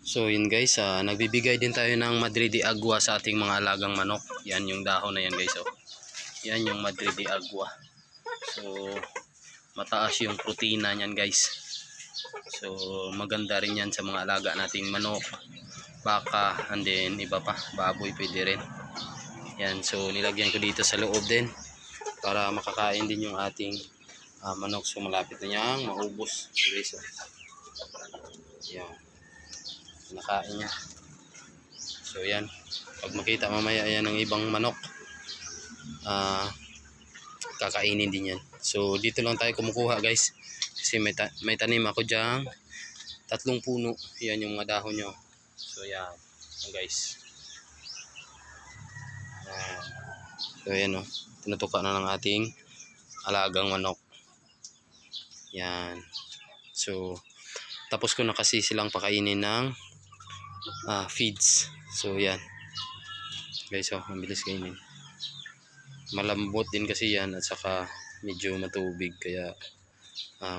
So yun guys, nagbibigay din tayo ng Madrid de Agua sa ating mga alagang manok. Yan yung dahon na yan guys. Oh. Yan yung Madrid de Agua. So mataas yung protina niyan guys. So maganda rin yan sa mga alaga nating manok, baka, and then iba pa, baboy pwede rin. Yan, so nilagyan ko dito sa loob din para makakain din yung ating manok. So malapit na niyang maubos guys. Oh. Yan. Nakain niya. So yan, pag makita mamaya yan ng ibang manok, kakainin din yan. So dito lang tayo kumukuha guys, kasi may tanim ako dyan 3 puno. Yan yung mga dahon nyo. So yan guys. So yan, tinutuka na ng ating alagang manok. Yan. So tapos ko na kasi silang pakainin ng feeds. So yan guys, ang bilis kainin. Malambot din kasi yan, at saka medyo matubig, kaya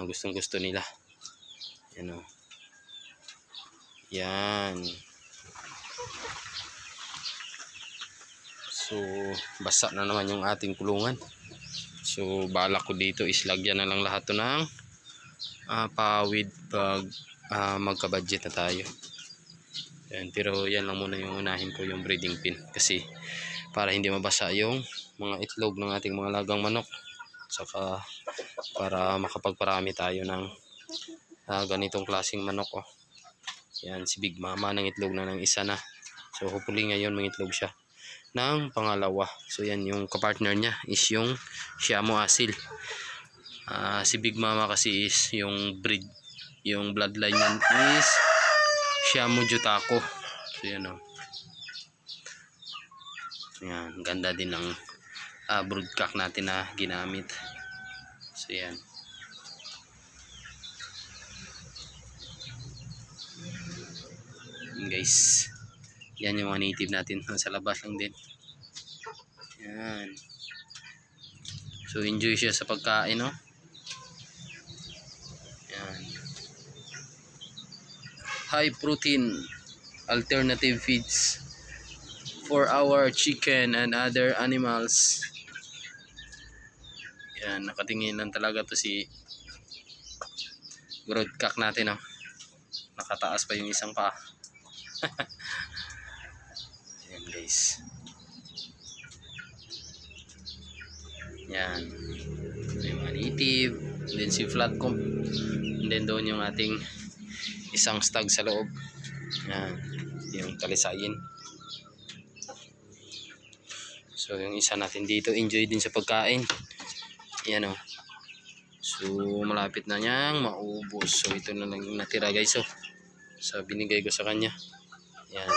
gustong gusto nila. Yan o. Yan. So basa na naman yung ating kulungan. So balak ko dito is lagyan na lang lahat to ng pawid pag magka-budget na tayo. Yan, pero yan lang muna yung unahin ko, yung breeding pin, kasi para hindi mabasa yung mga itlog ng ating mga alagang manok, saka para makapagparami tayo ng ganitong klaseng manok. Yan, si Big Mama ng itlog na ng isa na. So hopefully ngayon mangitlog siya ng pangalawa. So yan, yung kapartner niya is yung Siamo Asil. Si Big Mama kasi is yung breed, yung bloodline niya is Siamo Jutako. So yan o. Yan, ganda din ng broodcock natin na ginamit. So yan. Yan guys. Yan yung mga native natin. Sa labas lang din. Yan. So enjoy siya sa pagkain, no? Yan. High protein alternative feeds for our chicken and other animals. Yan, nakatingin lang talaga to si broodcock natin, no? Nakataas pa yung isang paa. Yan guys. Yan, yung mga native, and then si Flatcomb, and then doon yung ating isang stag sa loob. Yan, yung talisayin. So yung isa natin dito, enjoy din sa pagkain. Yan o. So malapit na niyang maubos. So ito na lang yung natira guys. So binigay ko sa kanya. Yan.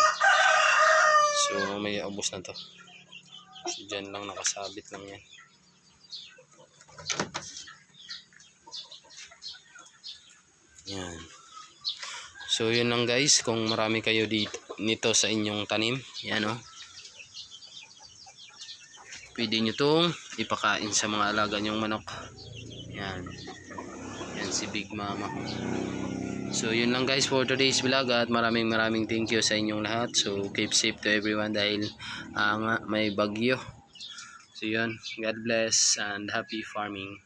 So may ubos na to. So dyan lang nakasabit lang yan. Yan. So yun lang guys, kung marami kayo nito sa inyong tanim, yan o, pwede nyo itong ipakain sa mga alaga nyong manok. Yan. Yan si Big Mama. So yun lang guys for today's vlog, at maraming thank you sa inyong lahat. So keep safe to everyone dahil may bagyo. So yun, God bless and happy farming.